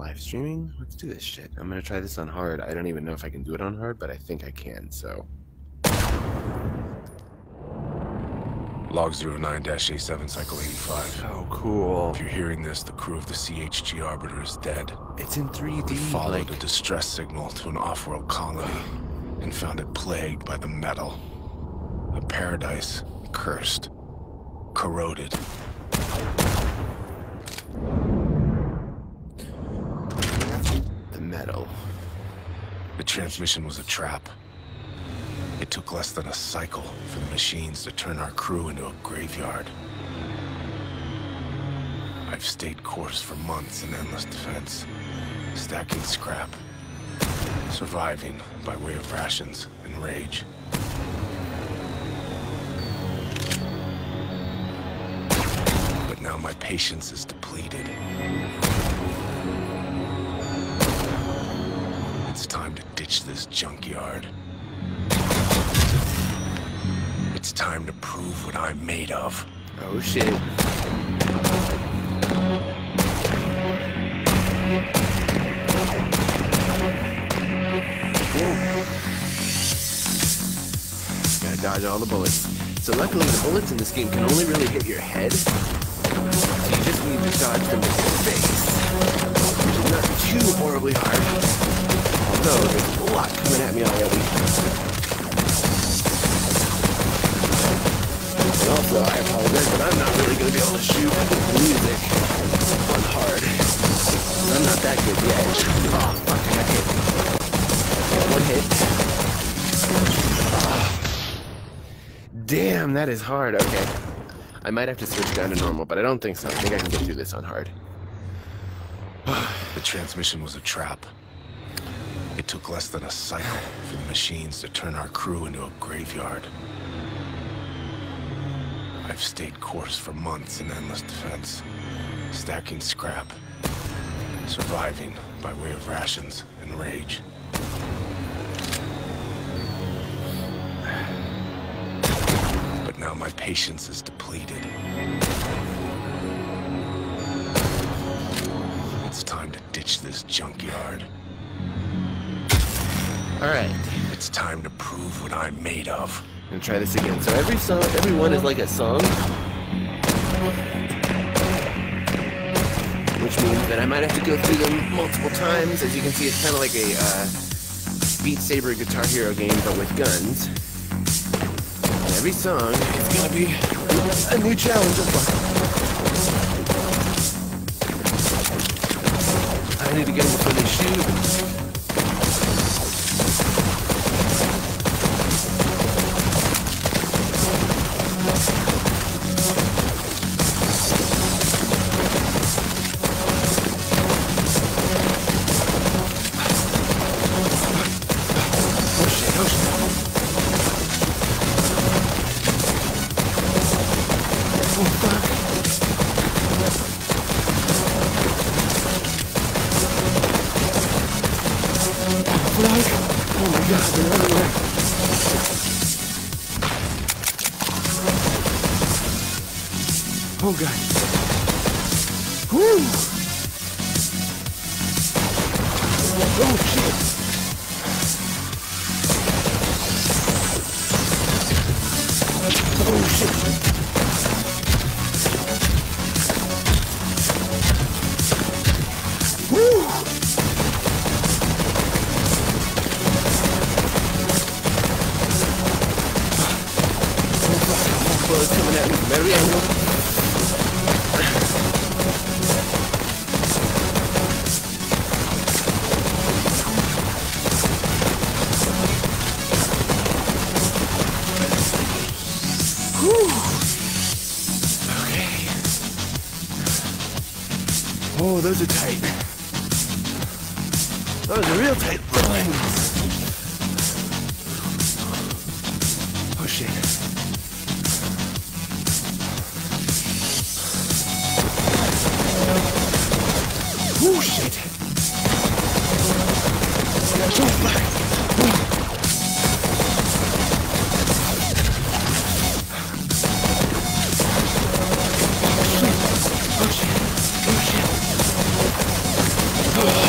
Live streaming? Let's do this shit. I'm gonna try this on hard. I don't even know if I can do it on hard, but I think I can, so. Log 09-A7, Cycle 85. Oh, cool. If you're hearing this, the crew of the CHG Arbiter is dead. It's in 3D. We followed a distress signal to an off-world colony and found it plagued by the metal. A paradise cursed, corroded. The metal. The transmission was a trap. It took less than a cycle for the machines to turn our crew into a graveyard. I've stayed course for months in endless defense, stacking scrap, surviving by way of rations and rage. But now my patience is depleted. It's time to ditch this junkyard. It's time to prove what I'm made of. Oh, shit. Gotta dodge all the bullets. So luckily the bullets in this game can only really hit your head. So you just need to dodge them with your face. Which is not too horribly hard. Although there's a lot coming at me already. And also, I apologize, but I'm not really going to be able to shoot music on hard. I'm not that good yet. Oh, fuck, I got hit. One hit. Oh. Damn, that is hard. Okay. I might have to switch down to normal, but I don't think so. I think I can get through this on hard. The transmission was a trap. It took less than a cycle for the machines to turn our crew into a graveyard. I've stayed course for months in endless defense, stacking scrap, surviving by way of rations and rage. But now my patience is depleted. It's time to ditch this junkyard. Alright. It's time to prove what I'm made of. I'm gonna try this again. So every one is like a song. Which means that I might have to go through them multiple times. As you can see, it's kind of like a Beat Saber Guitar Hero game, but with guns. And every song is gonna be a new challenge. I need to get them before they shoot. Oh my god, they're everywhere. Oh god. Woo! Oh shit. Oh shit. Bullets coming at me from every angle. Whew. Okay. Oh, those are tight. Those are real tight lines. Oh shit. Oh shit! Oh fuck! Oh shit! Oh shit! Oh shit!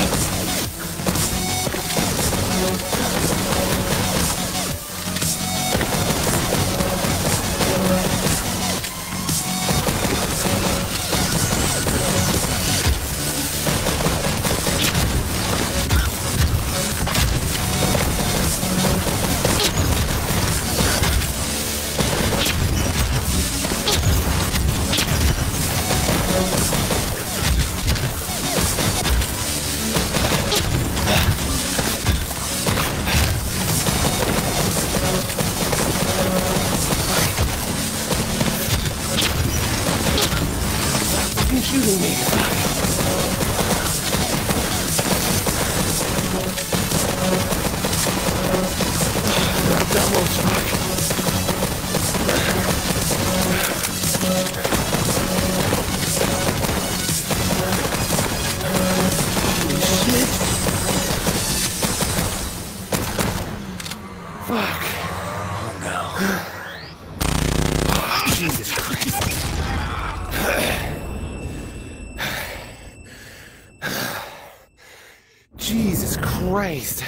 Jesus Christ.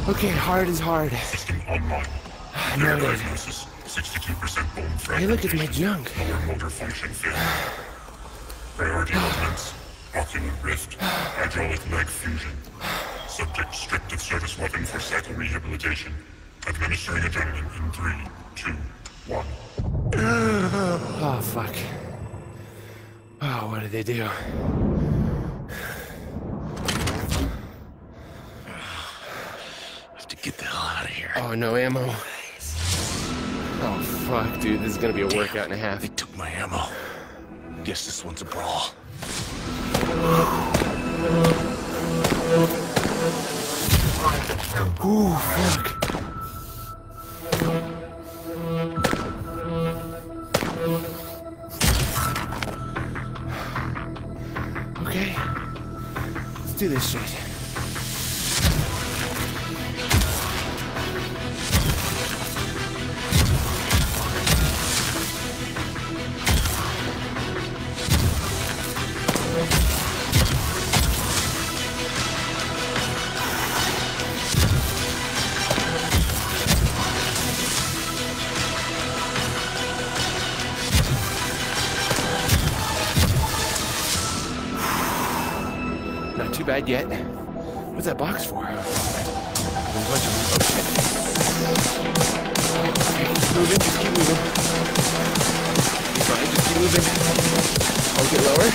Okay, hard is hard. System online. No, Diagnosis, 62% bone fragmentation. hey, look, it's my junk. Lower motor function failure. Priority elements, ocular rift, hydraulic leg fusion. Subject stripped of service weapon for cycle rehabilitation. Administering adrenaline in 3, 2, 1. Oh, fuck. Oh, what did they do? Have to get the hell out of here. Oh, no ammo. Oh, fuck, dude. This is gonna be a workout and a half. They took my ammo. Guess this one's a brawl. Ooh, fuck. Okay. Let's do this shit. Not too bad yet. What's that box for? There's a bunch of okay, keep moving, just keep moving. You're fine, just keep moving. I'll get lower.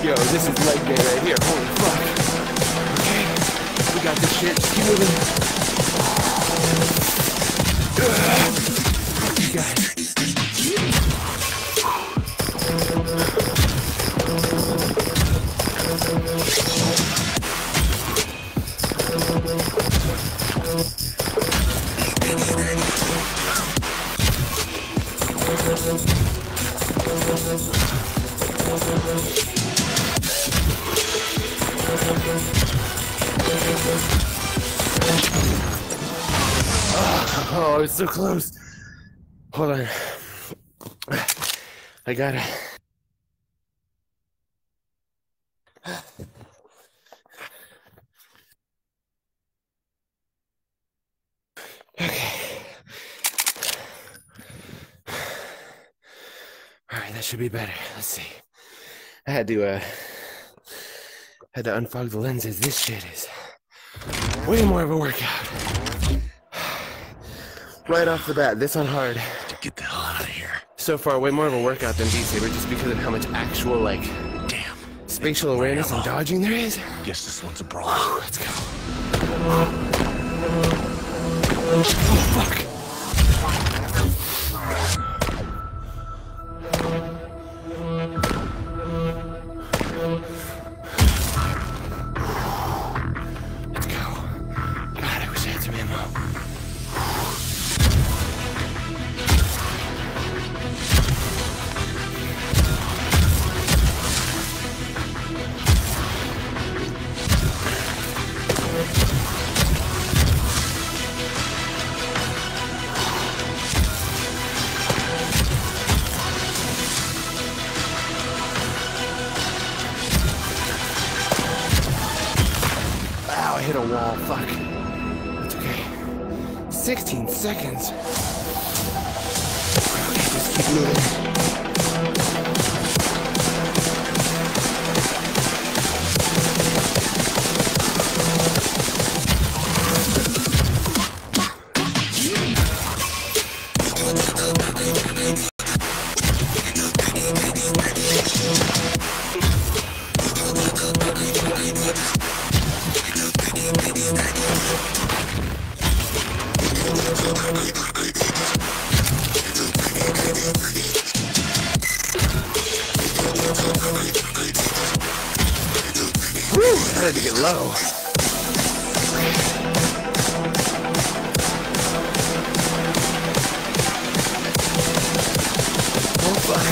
Yo, this is leg day right here. Holy fuck. Okay, we got this shit. Just keep moving. You got it. Oh, I was so close. Hold on. I gotta. Okay. All right, that should be better. Let's see. I had to unfog the lenses. This shit is way more of a workout. Right off the bat, this on hard. To get the hell out of here. So far, way more of a workout than Beat Saber, just because of how much actual, like, Damn. spatial awareness and dodging there is. Guess this one's a brawl. Let's go. Oh, fuck. Let's go. God, I wish I had some ammo. Ow, I hit a wall. Fuck. That's okay. 16 seconds. Okay, just keep moving. I had to get low. Oh, fuck.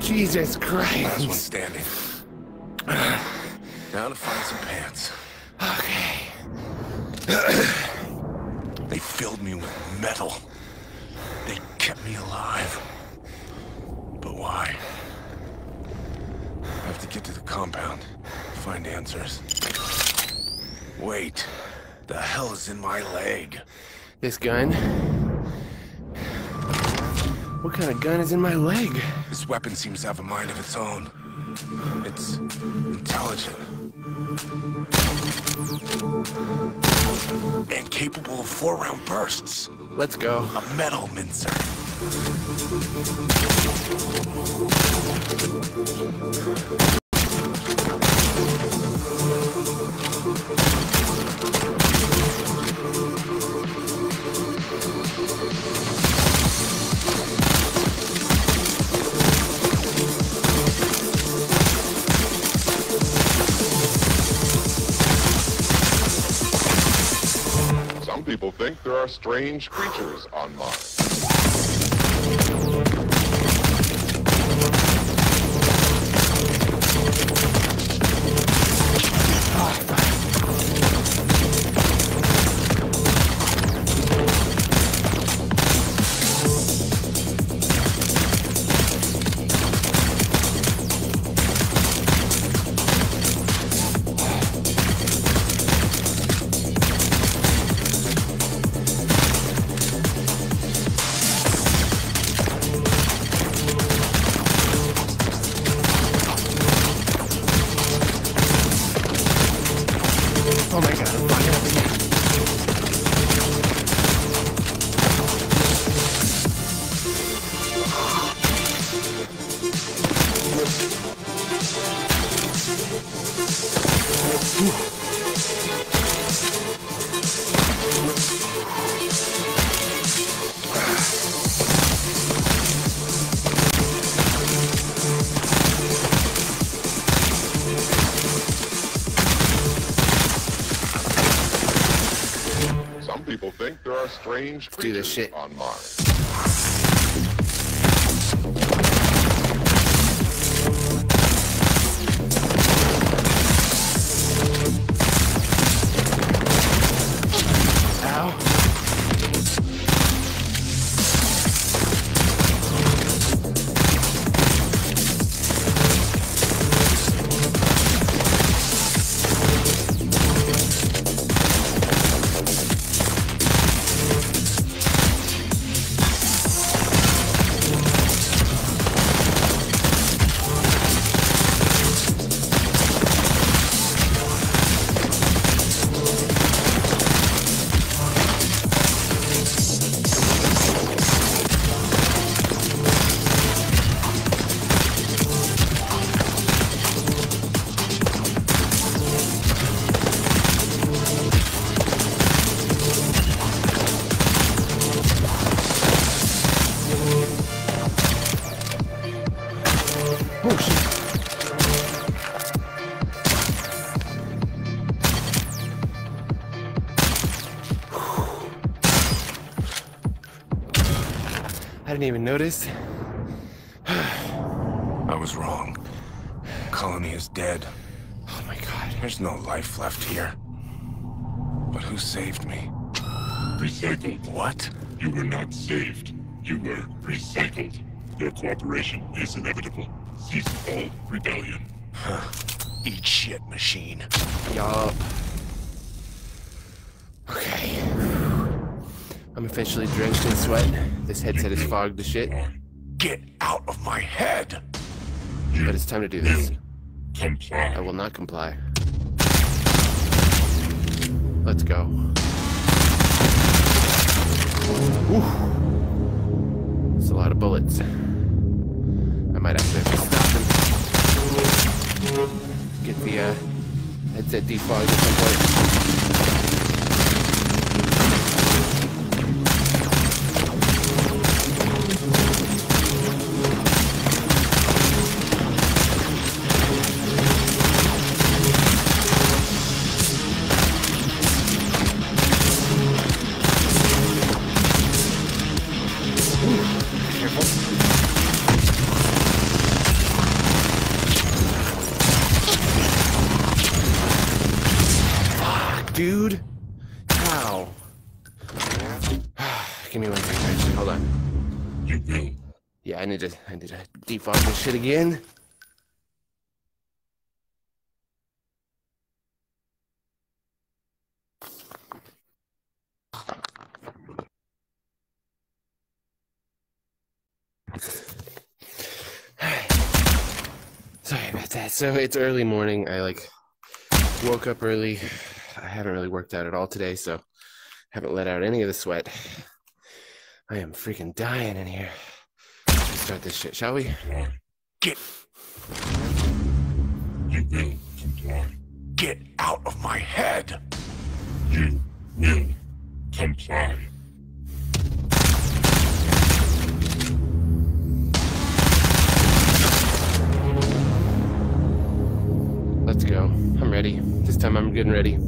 Jesus Christ. Last one standing. Now to find some pants. Okay. They filled me with metal. They kept me alive. But why? I have to get to the compound, find answers. Wait, the hell is in my leg? This gun? What kind of gun is in my leg? This weapon seems to have a mind of its own. It's intelligent. And capable of 4-round bursts. Let's go. A metal mincer. Some people think there are strange creatures on Mars. Oh my god, I'm fucking up again. Some people think there are strange do this creatures shit. on Mars. Ow. Oh shit. I didn't even notice. I was wrong. The colony is dead. Oh my god. There's no life left here. But who saved me? Recycled. What? You were not saved. You were recycled. Your cooperation is inevitable. Cease all rebellion. Huh. Eat shit, machine. Yup. Okay. I'm officially drenched in sweat. This headset is fogged to shit. Get out of my head! But it's time to do this. Comply. I will not comply. Let's go. Whew. That's a lot of bullets. I might actually have to stop him. Get the headset defogged at some point. Dude, how? Give me one second. Hold on. You will. Yeah, I need to defog this shit again. Sorry about that. So it's early morning. I woke up early. I haven't really worked out at all today, so haven't let out any of the sweat. I am freaking dying in here. Let's start this shit, shall we? Comply. Get You will comply. Get out of my head! You will comply. Let's go. I'm ready. This time I'm getting ready.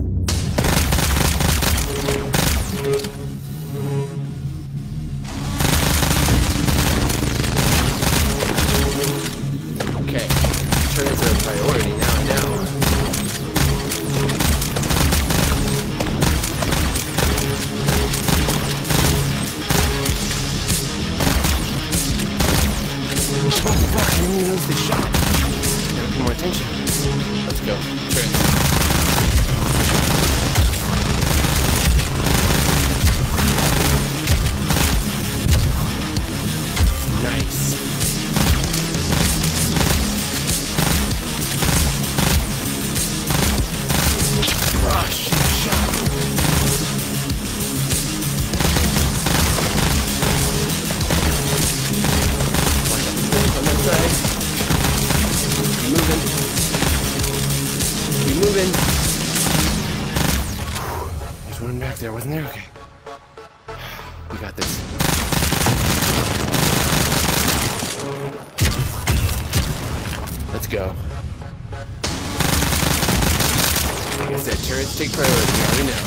Okay. Turrets are a priority now. Oh fuck, I didn't even lose the shot. Gotta pay more attention. Let's go. Turret. Nice. Rush. Shot. On that side. Keep moving. Keep moving. There's one back there, wasn't there? Okay. We got this. Let's go. Like I said, turrets take priority, now we know.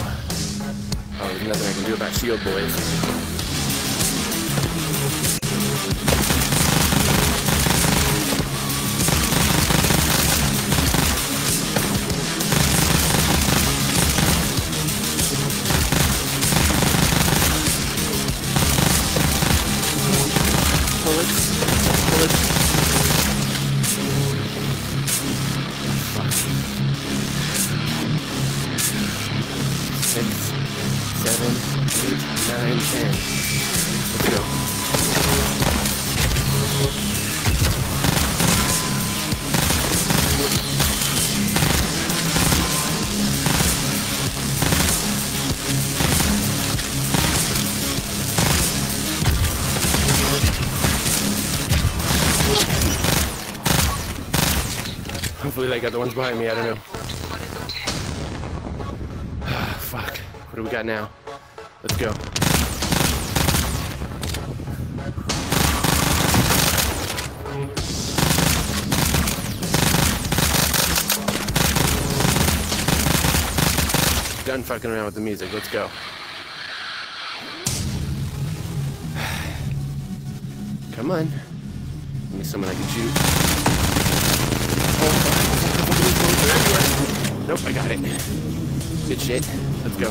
Oh, there's nothing I can do about shield boys. Bullets. Fuck. 6, 7, 8, 9, 10. Let's go. Hopefully they got the ones behind me, I don't know. Fuck. What do we got now? Let's go. Done fucking around with the music, let's go. Come on. Give me someone I can shoot. Oh, fuck. Nope, I got it. Good shit. Let's go.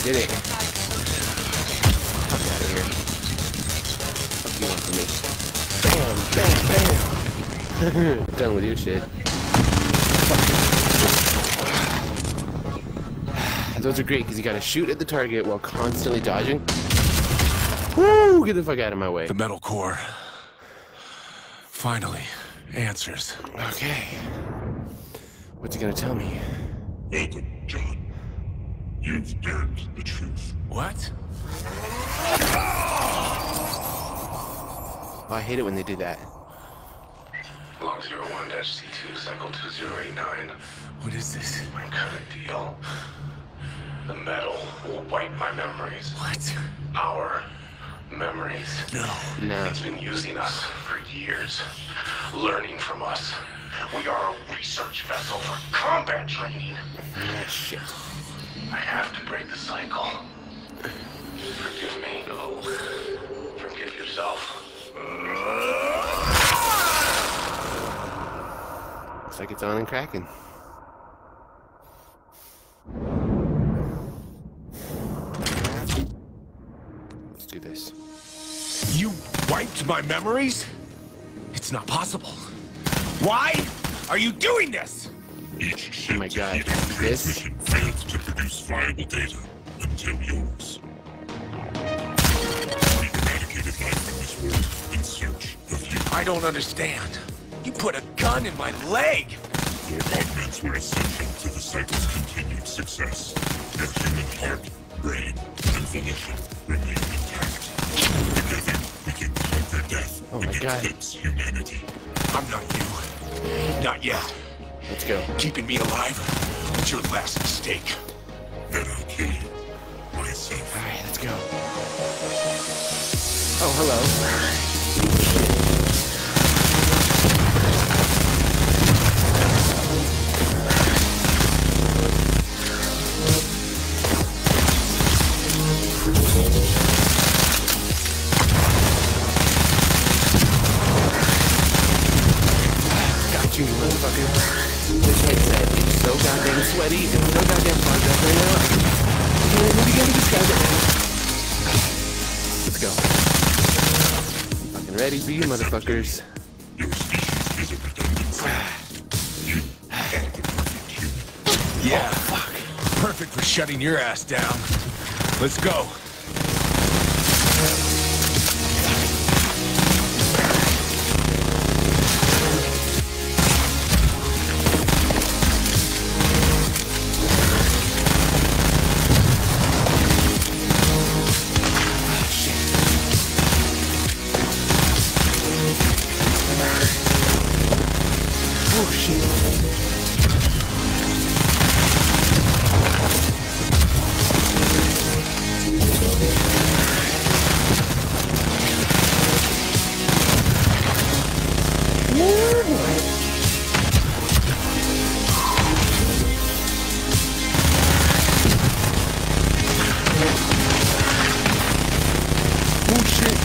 Did it. Fuck out of here. Fuck you want from me. Bam, bam, bam. Done with your shit. Those are great because you gotta shoot at the target while constantly dodging. Woo! Get the fuck out of my way. The metal core. Finally, answers. Okay. What's he gonna tell me? Welcome, John. You've learned the truth. What? Oh, I hate it when they do that. Log 01-C2, cycle 2089. What is this? My kind of deal. The metal will wipe my memories. What? Our memories. No. No. It's been using us for years, learning from us. We are a research vessel for combat training. Ah, shit. I have to break the cycle. Forgive me. No. Forgive yourself. Looks like it's on and cracking. Let's do this. You wiped my memories? It's not possible. Why are you doing this? Each ship Oh my God. defeated in This? transmission failed to produce viable data until yours. We eradicated life from this world in search of you. I don't understand. You put a gun in my leg. Your augments were essential to the cycle's continued success. Your human heart, brain, and volition remain intact. Together, we can conquer death Oh my and God. eclipse humanity. I'm not you. Not yet. Let's go. Keeping me alive was your last mistake. Then I'll kill you myself. Alright, let's go. Oh, hello. Got you, motherfucker. This headset is so goddamn sweaty and so goddamn fogged up right now. I can't even begin to describe it. Let's go. Fucking ready for you, motherfuckers. Your species is a redundancy. You are the perfect human. Yeah. Perfect for shutting your ass down. Let's go. Oh, shit. Oh, shit.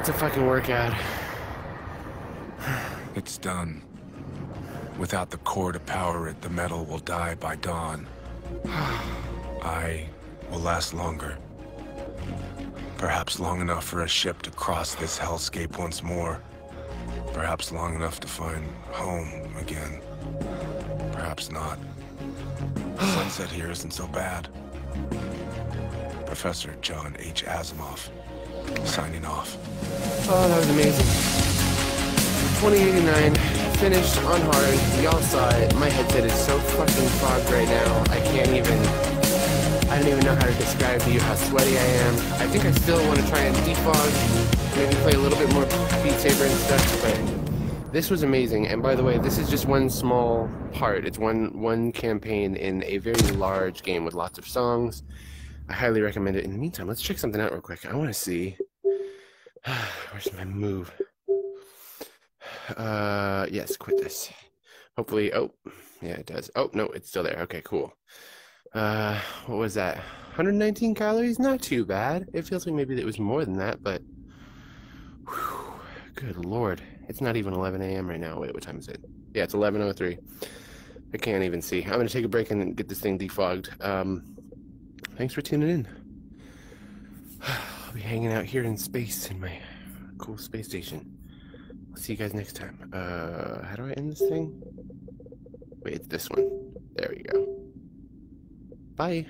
That's a fucking workout. It's done. Without the core to power it, the metal will die by dawn. I will last longer. Perhaps long enough for a ship to cross this hellscape once more. Perhaps long enough to find home again. Perhaps not. The sunset here isn't so bad. Professor John H. Asimov, signing off. Oh, that was amazing. 2089, finished on hard. Y'all saw it. My headset is so fucking fogged right now. I don't even know how to describe to you how sweaty I am. I think I still want to try and defog, maybe play a little bit more Beat Saber and stuff, but this was amazing. And by the way, this is just one small part. It's one campaign in a very large game with lots of songs. I highly recommend it. In the meantime, let's check something out real quick. I want to see. Where's my move? Yes, quit this. Hopefully, oh, yeah, it does. Oh, no, it's still there. Okay, cool. What was that? 119 calories? Not too bad. It feels like maybe it was more than that, but whew, good lord. It's not even 11 a.m. right now. Wait, what time is it? Yeah, it's 11:03. I can't even see. I'm going to take a break and get this thing defogged. Thanks for tuning in. I'll be hanging out here in space in my cool space station. I'll see you guys next time. How do I end this thing? Wait, it's this one. There we go. Bye.